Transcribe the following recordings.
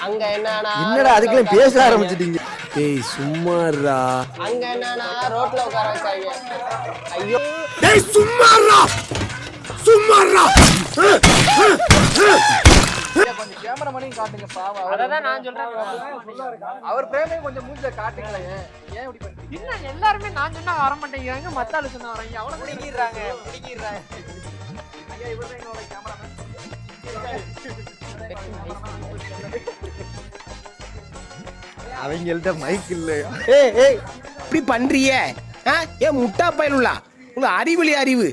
அங்க என்னடா அதுக்குள்ள பேச ஆரம்பிச்சிட்டீங்க? ஏய் சும்மாடா. அங்க என்னன்னா ரோட்ல உட்கார வச்சாங்க. ஐயோ டேய் சும்மாடா. கொஞ்சம் கேமரா மணியும் காட்டுங்க பாவம். அததான் நான் சொல்றேன். அவர் பிரேமே கொஞ்சம் மூஞ்சில காட்டுங்களேன். ஏன் இப்படி பண்றீங்க? என்ன எல்லாருமே நான் சொன்னா வர மாட்டேங்கிறாங்க, மத்த ஆளு சொன்னா வராங்க. அவளை பிடிக்கிறாங்க. ஐயா இவர்தான் எங்களோட கேமராமேன். அவங்கள்ட்ட மைக் இல்லையா? ஏய் இப்படி பண்றிய? ஏ முட்டா பயலுலா, உங்க அறிவு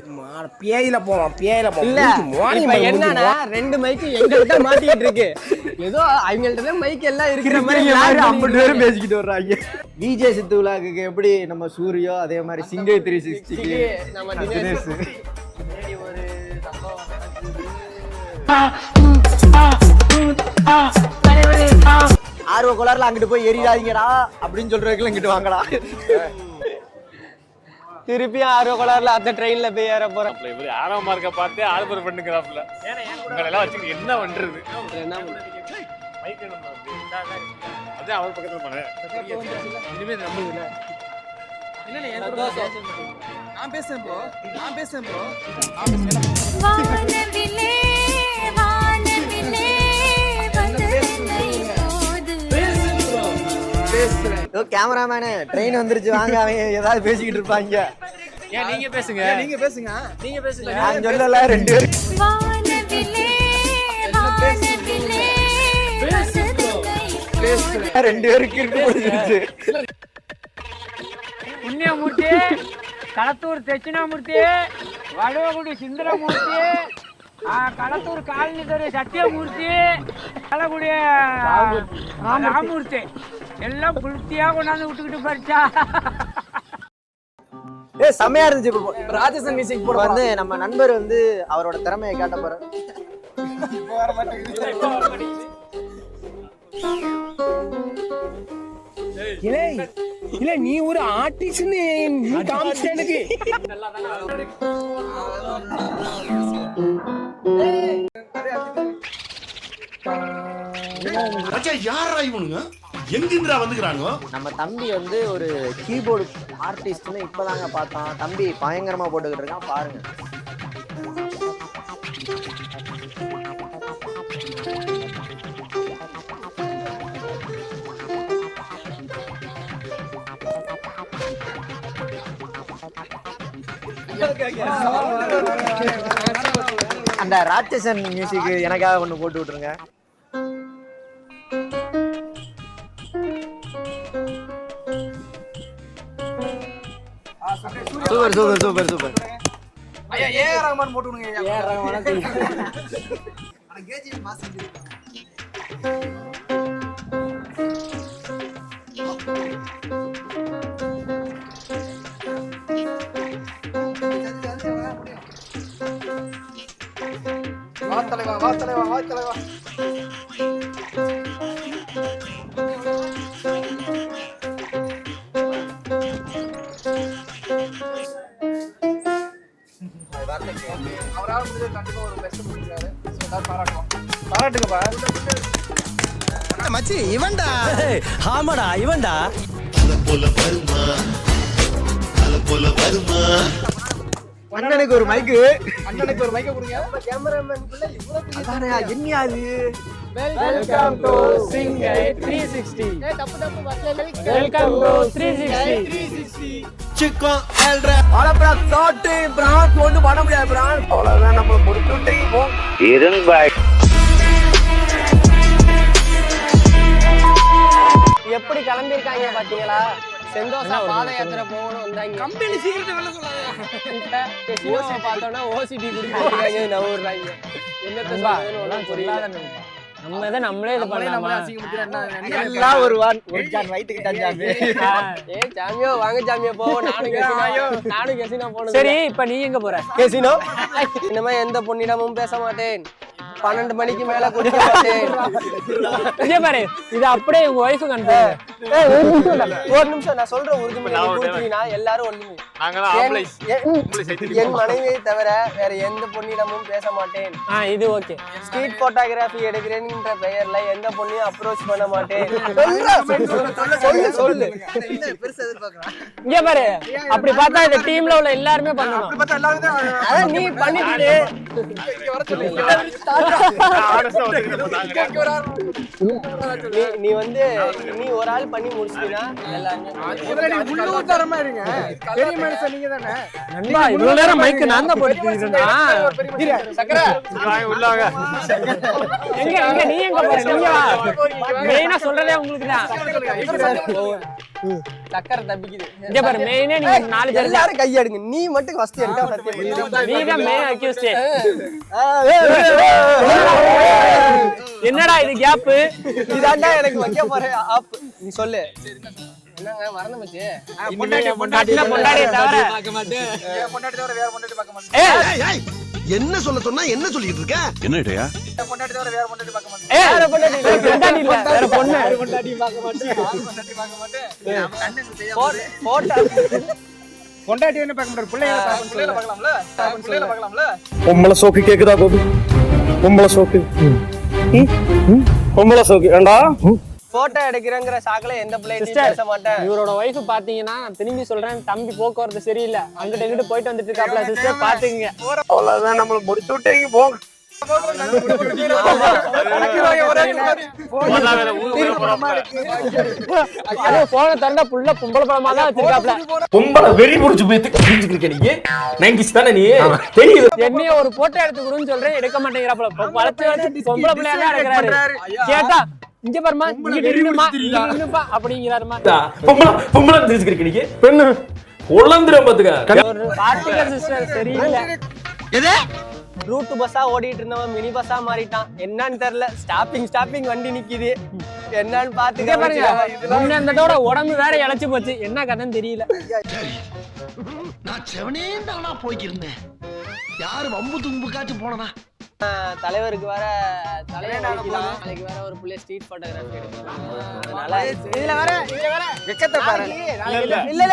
பேயில போவான் இல்ல இப்ப என்னன்னா ரெண்டு மைக்கு எங்கள்கிட்ட மாட்டிக்கிட்டு இருக்கு. ஏதோ அவங்கள்ட்ட தான் மைக் எல்லாம் இருக்கிற மாதிரி 50 பேரும் பேசிக்கிட்டு வர்றாங்க. விஜே சித்து விழாக்கு எப்படி நம்ம சூரியோ அதே மாதிரி சிங்கை 360 நம்ம தினேஷ். ஒரு சம்பவம் ஆர்வ கோளாறுல அங்கிட்டு போய் எரியாதீங்கடா அப்படின்னு சொல்றதுக்குள்ள இங்கிட்டு வாங்கடா. திருப்பியும் ஆர்வ கோளாறுல அந்த ட்ரெயின்ல போய் ஏற போறோம். இவரு ஆர்வமா இருக்க பார்த்து ஆல்பர் பண்ணுங்கிறாப்ல. உங்களை எல்லாம் வச்சுட்டு என்ன பண்றது? மைக் அதான் அவர் பக்கத்துல போனேன். இனிமே நம்புதுல. நான் பேசுறேன் ப்ரோ. கேமராமேனு ட்ரெயின் வந்துருச்சு வாங்க, அவங்க ஏதாவது பேசிக்கிட்டு இருப்பாங்க. ஏன் நீங்க பேசுங்க. நான் சொல்லல, 2 பேரும் இருக்கு. புண்ணியமூர்த்தி, களத்தூர் தட்சிணாமூர்த்தி, வடவகுடி சுந்தரமூர்த்தி, களத்தூர் காலனி தெரு சத்தியமூர்த்தி, கலகுடி ராமூர்த்தி எல்லாம் புளுத்தியா கொண்டாந்து விட்டுக்கிட்டு போச்சா. செம்மையா இருந்துச்சு. ராஜசன் மியூசிக் போட வந்து நம்ம நண்பர் வந்து அவரோட திறமையை காட்ட போற. இல்ல நீ ஒரு ஆர்டிஸ்ட்னு நீ காமிச்ச எனக்கு. யாரா இவனுங்க? எங்கிருந்துடா வந்துக்கிறானுங்க? நம்ம தம்பி வந்து ஒரு கீபோர்டு ஆர்டிஸ்ட்னு இப்பதாங்க பார்த்தோம். தம்பி பயங்கரமா போட்டுக்கிட்டு இருக்கான் பாருங்க. அந்த ராட்சசன் மியூசிக் எனக்காக ஒண்ணு போட்டு விட்டுருங்க. சூப்பர். ஐயா ஏஆர் ரஹ்மான் போட்டு விடுங்க. ஏஆர் ரஹ்மானா அட கேஜி மாஸ் இருக்கு. வா தலைவா. அவரால் முடிஞ்ச கண்டிப்பா ஒரு பெஸ்ட் பண்ணிருக்காரு. பாராட்டுங்கப்பா. மச்சி இவன்டா. ஆமாடா இவன்டா. அண்ணனுக்கு ஒரு மைக்கு. கொடுங்க. கேமராமேனுக்குள்ள அதானே என்னையாது. வெல்கம் டு சிங்கை 360. தப்பு வரல. Welcome to 360. சிக்கன் எல்ரா அலப்ரா தோட்டி பிரான் கொண்டு பண்ண முடியாது. பிரான் அவ்வளவுதான், நம்ம முடிச்சுட்டே போ. எப்படி கிளம்பி இருக்காங்க பாத்தீங்களா? செந்தோசா பாத யாத்திரை போகணும் வந்தாங்க. கம்பெனி சீக்கிரத்தை வெளில சொல்லாத. இப்ப ஓசி பார்த்தோம்னா ஓசிடி குடிக்கிறாங்க நவுறாங்க. என்னத்த சொல்றதுன்னு புரியல. நம்ம இதை நம்மளே இது பண்ணலாமா? எல்லாம் ஒரு ஜான் வயித்துக்கு தான் ஜாமி. ஜாமியோ வாங்க ஜாமியோ போவோம். நானும் கெசினோ போனது. சரி இப்ப நீ எங்க போற? கெசினோ இனிமே எந்த பொண்ணிடமும் பேச மாட்டேன். 12 மணிக்கு மேல குடிக்க மாட்டேன். இதே பாரு, இது அப்படியே உங்க ஒய்ஃபுக்கு அனுப்பு. ஒரு நிமிஷம் நான் சொல்ற உறுதிமொழி கொடுத்தீங்கன்னா எல்லாரும் ஒண்ணுமே. நாங்களாம் ஆம்பளை என் மனைவியை தவிர வேற எந்த பொண்ணிடமும் பேச மாட்டேன். இது ஓகே. ஸ்ட்ரீட் போட்டோகிராஃபி எடுக்கிறேன்ற பெயர்ல எந்த பொண்ணையும் அப்ரோச் பண்ண மாட்டேன். சொல்லு இங்க பாரு. அப்படி பார்த்தா இந்த டீம்ல உள்ள எல்லாருமே பண்ணணும். அதான் நீ பண்ணிட்டு நீ வந்து நீ ஒரு ஆள் பண்ணி முடிச்சிட்டீங்கன்னா உள்ளூர்தரமா இருங்க. பெரிய மனுஷன் நீங்க தானே. நண்பா இவ்வளவு நேரம் மைக் நான் தான் போட்டுட்டேன். சக்கரை உள்ள வாங்க. எங்க எங்க நீ எங்க போற? நீங்க வா. மெயினா சொல்றதே உங்களுக்கு தான். சக்கரை தப்பிக்குது. இங்க பாரு மெயினே நீங்க 4 பேர் எல்லாரும் கை எடுங்க. நீ மட்டும் ஃபர்ஸ்ட் எடுத்தா சத்தியம். நீ தான் மெயின் அக்யூஸ்ட். என்னடா இது கேப்? இதாண்டா எனக்கு வைக்க போற ஆப். நீ சொல்லு. என்னங்க மறந்து போச்சு. பொண்டாட்டி தவிர பார்க்க மாட்டேன். பொண்டாட்டி தவிர வேற பொண்டாட்டி பார்க்க மாட்டேன். என்ன சொல்ல சொன்னா என்ன சொல்லிட்டு இருக்க? என்னடா? பொண்டாட்டி தவிர வேற பொண்டாட்டி பார்க்க மாட்டேன். வேற பொண்டாட்டி இல்ல, பொண்டாட்டி இல்ல, வேற பொண்ணு. பொண்டாட்டி பார்க்க மாட்டேன். பொண்டாட்டி பார்க்க மாட்டேன். நம்ம கண்ணுக்கு தெரியாம போட்டோ பொண்டாட்டி என்ன பார்க்க மாட்டேன். பிள்ளைகளை பார்க்கலாம்ல? பிள்ளைகளை பார்க்கலாம்ல? பொம்பளை சோக்கு கேக்குதா கோபி? பொம்பளை சோக்கு பொம்பளை சோக்கு ஏண்டா போட்டோ எடுக்கிறேங்கிற சாக்குல எந்த பிள்ளையும் பேச மாட்டேன். இவரோட வைஃப் பாத்தீங்கன்னா நான் திரும்பி சொல்றேன், தம்பி போக்குவரத்து சரியில்லை, அங்கிட்ட இங்கிட்டு போயிட்டு வந்துட்டு இருக்காப்ல. சிஸ்டர் பாத்துங்க. அவ்வளவுதான் நம்மள முடிச்சு விட்டீங்க போங்க. போன தண்டா புள்ள பொம்பளை பழமா தான் வச்சிருக்காப்ல. பொம்பளை வெறி முடிச்சு போய் புரிஞ்சுக்கிருக்க நீங்க 90s தானே நீ தெரியுது. என்னைய ஒரு போட்டோ எடுத்து கொடுன்னு சொல்றேன், எடுக்க மாட்டேங்கிறாப்ல. வளர்த்து வளர்த்து பொம்பளை பிள்ளையா தான் எடுக்கிறாரு. கேட்டா இங்க பாருமா, இங்க நின்னுப்பா அப்படிங்கிறாருமா. பொம்பளை தெரிஞ்சுக்கிருக்க நீங்க பெண்ணு உழந்துரும் பாத்துக்க. ஒரு பார்ட்டிகல் சிஸ்டர் சரியில்லை. எது ரூட் பஸ்ஸா ஓடிட்டு இருந்தவன் மினி பஸ்ஸா மாறிட்டான். என்னன்னு தெரியல. ஸ்டாப்பிங் வண்டி நிக்குது. என்னன்னு பாத்துக்க பாருங்க. முன்னோட உடம்பு வேற இழைச்சு போச்சு. என்ன கதைன்னு தெரியல. நான் செவனேந்தானா போய்க்கிருந்தேன். யாரு வம்பு தும்புக்காச்சும் போனனா? தலைவருக்கு வேற நாளைக்கு வேற ஒரு புள்ளி ஸ்ட்ரீட் போட்டோகிராஃபி எடுக்கலாம். அதனால இதுல வேற வெக்கத்தை பாரு. இல்ல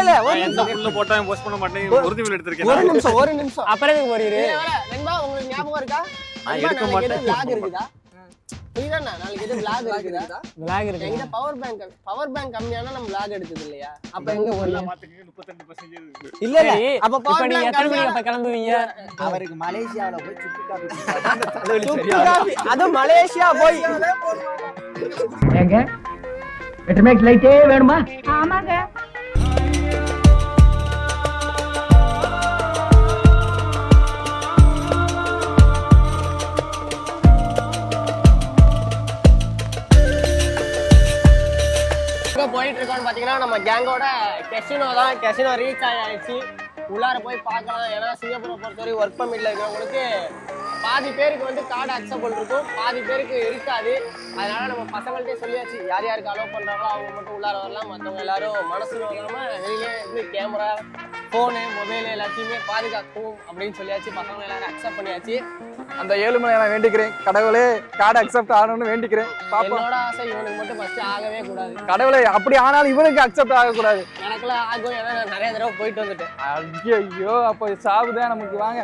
உள்ள போட்டா போஸ்ட் பண்ண மாட்டேன். உறுதிமொழி எடுத்துர்க்கேன். ஒரு நிமிஷம் அப்புறம் எதுக்கு போறீரு? நண்பா உங்களுக்கு ஞாபகம் இருக்கா? நான் எடுக்க மாட்டேன். vlog இருக்குதா? புரியுதாண்ணா? நாளைக்கு எது vlog இருக்குதா? vlog இருக்கு. எங்க பவர் பேங்க் கம்மியானா நம்ம vlog எடுத்தது இல்லையா? அப்ப எங்க போறீங்க? பாத்துங்க 32% இருக்கு. இல்ல அப்ப பவர் நீங்க எத்தனை மணிக்கு அப்ப கிளம்புவீங்க? அவருக்கு மலேசியாவுல போய் சுத்தி காபி அது மலேசியா போய் ஏங்க பெட்ரோமேக்ஸ் லைட்டே வேணுமா? ஆமாங்க. போயிட்டு இருக்கோம்னு பாத்தீங்கன்னா நம்ம கேங்கோட கெசினோ ரீச் ஆயிடுச்சு. உள்ளார போய் பார்க்கலாம். ஏன்னா சிங்கப்பூரை பொறுத்தவரை ஒர்க் பர்மிட்ல இருக்கிறவங்களுக்கு பாதி பேருக்கு வந்து கார்டு அக்செப்டபிள் இருக்கும், பாதி பேருக்கு இருக்காது. அதனால நம்ம பசங்கள்ட்டே சொல்லியாச்சு, யார் யாருக்கு அலோவ் பண்றாங்களோ அவங்க மட்டும் உள்ளார வரலாம். மற்றவங்க எல்லாரும் மனசு நோக்காம வெளியே இருந்து கேமரா, ஃபோனு, மொபைல் எல்லாத்தையுமே பாதுகாக்கும் அப்படின்னு சொல்லியாச்சு. பசங்க எல்லாரும் அக்செப்ட் பண்ணியாச்சு. அந்த 7 மணி நான் வேண்டிக்கிறேன். கடவுளே கார்டு அக்செப்ட் ஆகணும்னு வேண்டிக்கிறேன். என்னோட ஆசை இவனுக்கு மட்டும் ஃபர்ஸ்ட் ஆகவே கூடாது. கடவுளே அப்படி ஆனாலும் இவனுக்கு அக்செப்ட் ஆகக்கூடாது. எனக்குலாம் ஆகும். ஏன்னா நான் நிறைய தடவை போயிட்டு வந்துட்டேன். ஐயோ அப்போ சாவுதான் நமக்கு. வாங்க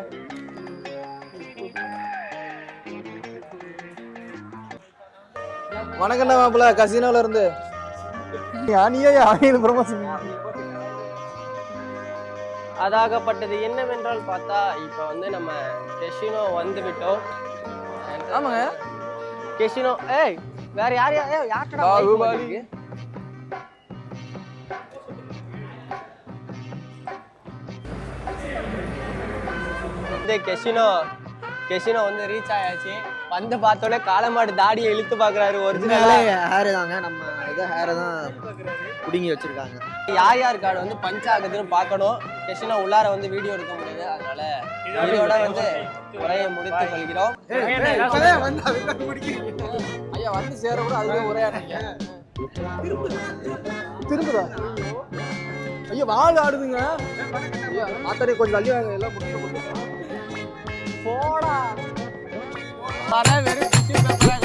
வணக்கம்டா மாப்பிள்ள. கசினோல இருந்து அதாகப்பட்டது என்னவென்றால் பார்த்தா இப்ப வந்து நம்ம கெசினோ வந்து விட்டோம். ஆமாங்க கெசினோ. ஏய் வேற யார்டா பாகுபலி. இந்த கெசினோ வந்து ரீச் ஆயாச்சு. வந்து பார்த்தோன்னே காலமாடு தாடியை இழுத்து பாக்குறாரு. ஒரிஜினலே ஹேர் தாங்க. நம்ம இதை ஹேரை தான் புடுங்கி வச்சிருக்காங்க. யார் யார் கார்டு வந்து பஞ்ச் ஆகுதுன்னு பார்க்கணும். கெசினோ உள்ளார வந்து வீடியோ எடுக்க முடியுது. அதனால இதோட வந்து உரையை முடித்துக் கொள்கிறோம். ஐயா வந்து சேர கூட அதுவே உரையாடுங்க. திரும்புதா? ஐயா வால் ஆடுதுங்க. ஐயா ஆத்தாடி கொஞ்சம் தள்ளி வாங்க. எல்லாம் முடிச்சு போடா. வர வெறும் டிஷ்யூ பேப்பரா